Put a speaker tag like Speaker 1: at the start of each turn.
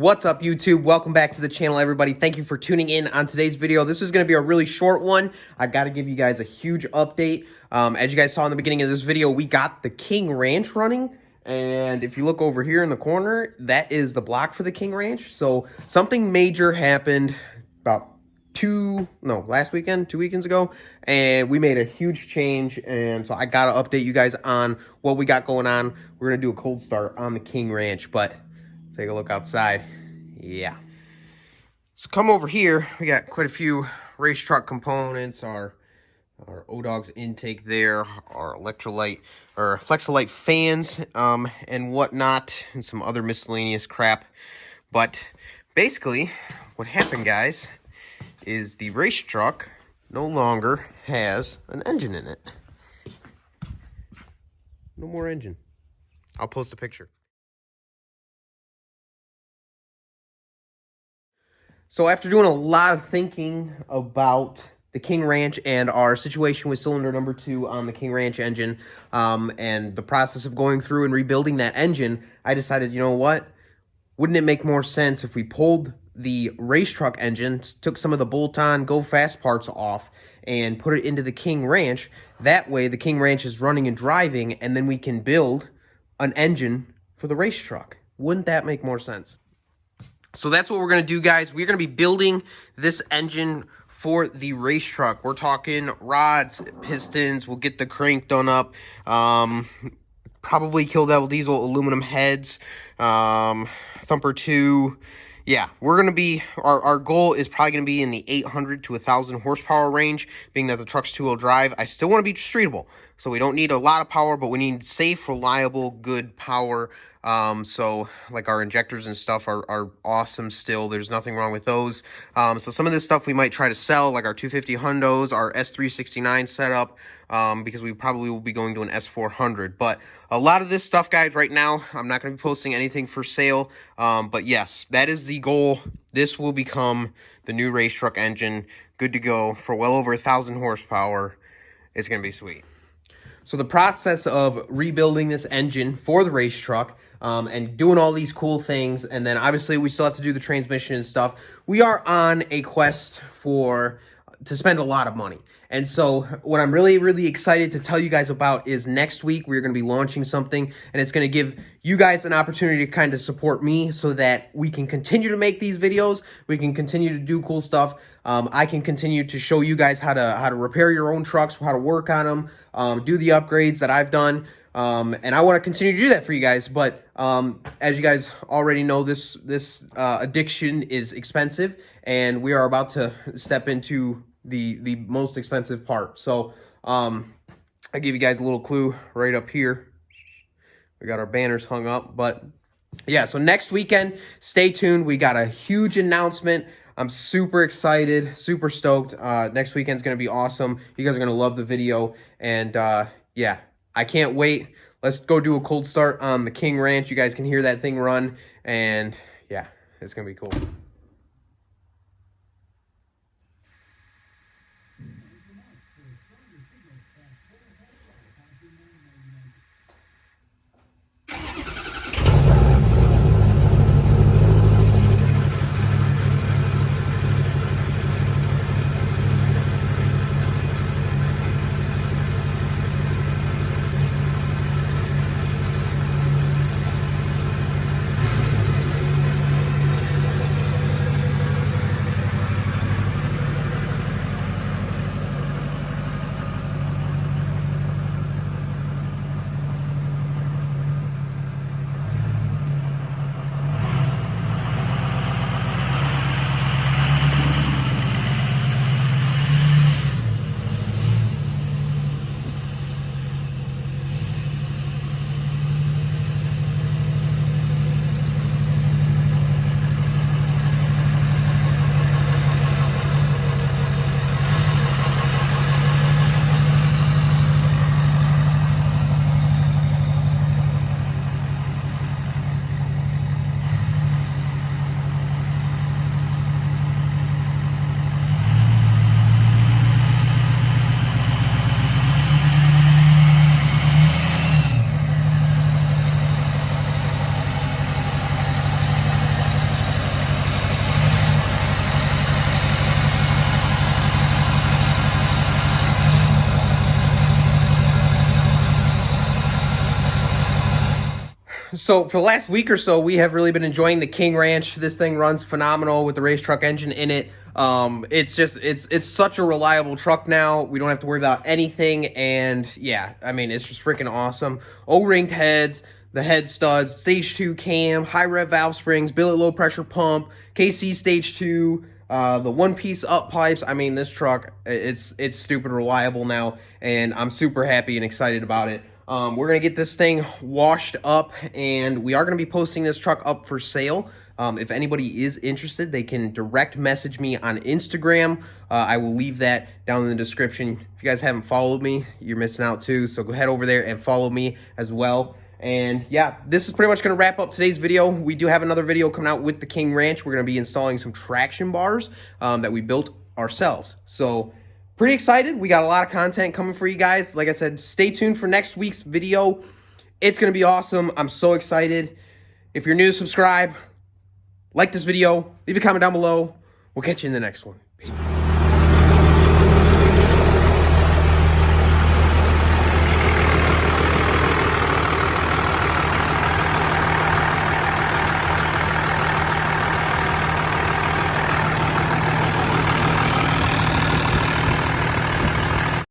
Speaker 1: What's up, YouTube? Welcome back to the channel, everybody. Thank you for tuning in on today's video. This is going to be a really short one. I got to give you guys a huge update. As you guys saw in the beginning of this video, we got the King Ranch running. And if you look over here in the corner, that is the block for the King Ranch. So something major happened about last weekend, 2 weekends ago, and we made a huge change. And so I got to update you guys on what we got going on. We're going to do a cold start on the King Ranch, but take a look outside. Yeah. So come over here. We got quite a few race truck components. Our O-Dogs intake there, our electrolyte or Flexolite fans, and whatnot, and some other miscellaneous crap. But basically, what happened, guys, is the race truck no longer has an engine in it. No more engine. I'll post a picture. So after doing a lot of thinking about the King Ranch and our situation with cylinder number 2 on the King Ranch engine, and the process of going through and rebuilding that engine, I decided, you know what? Wouldn't it make more sense if we pulled the race truck engine, took some of the bolt-on go-fast parts off, and put it into the King Ranch? That way, the King Ranch is running and driving, and then we can build an engine for the race truck. Wouldn't that make more sense? So that's what we're going to do, guys. We're going to be building this engine for the race truck. We're talking rods, pistons. We'll get the crank done up. Probably Kill Devil Diesel aluminum heads. Thumper 2. Yeah, we're going to be, our goal is probably going to be in the 800 to 1,000 horsepower range, being that the truck's 2-wheel drive. I still want to be streetable, so we don't need a lot of power, but we need safe, reliable, good power. So like our injectors and stuff are awesome still. There's nothing wrong with those. So some of this stuff we might try to sell, like our 250 Hundos, our S369 setup, because we probably will be going to an S400. But a lot of this stuff, guys, right now, I'm not going to be posting anything for sale. But yes, that is the goal. This will become the new race truck engine. Good to go for well over 1,000 horsepower. It's going to be sweet. So the process of rebuilding this engine for the race truck, and doing all these cool things, and then obviously we still have to do the transmission and stuff. We are on a quest to spend a lot of money. And so what I'm really, really excited to tell you guys about is next week we're going to be launching something, and it's going to give you guys an opportunity to kind of support me so that we can continue to make these videos. We can continue to do cool stuff. I can continue to show you guys how to repair your own trucks, how to work on them, do the upgrades that I've done. And I want to continue to do that for you guys. But as you guys already know, this addiction is expensive, and we are about to step into the most expensive part. So I give you guys a little clue right up here. We got our banners hung up, but yeah, so next weekend, stay tuned. We got a huge announcement. I'm super excited, super stoked. Next weekend's going to be awesome. You guys are going to love the video, and yeah, I can't wait. Let's go do a cold start on the King Ranch. You guys can hear that thing run, and yeah, it's going to be cool. So for the last week or so, we have really been enjoying the King Ranch. This thing runs phenomenal with the race truck engine in it. It's such a reliable truck now. We don't have to worry about anything, and yeah, I mean, it's just freaking awesome. O-ringed heads, the head studs, stage 2 cam, high rev valve springs, billet low pressure pump, KC stage 2, the one-piece up pipes. I mean, this truck, it's stupid reliable now, and I'm super happy and excited about it. We're going to get this thing washed up, and we are going to be posting this truck up for sale. If anybody is interested, they can direct message me on Instagram. I will leave that down in the description. If you guys haven't followed me, you're missing out too, so go head over there and follow me as well. And yeah, this is pretty much going to wrap up today's video. We do have another video coming out with the King Ranch. We're going to be installing some traction bars that we built ourselves. So pretty excited. We got a lot of content coming for you guys. Like I said, stay tuned for next week's video. It's going to be awesome. I'm so excited. If you're new, subscribe. Like this video. Leave a comment down below. We'll catch you in the next one. Peace.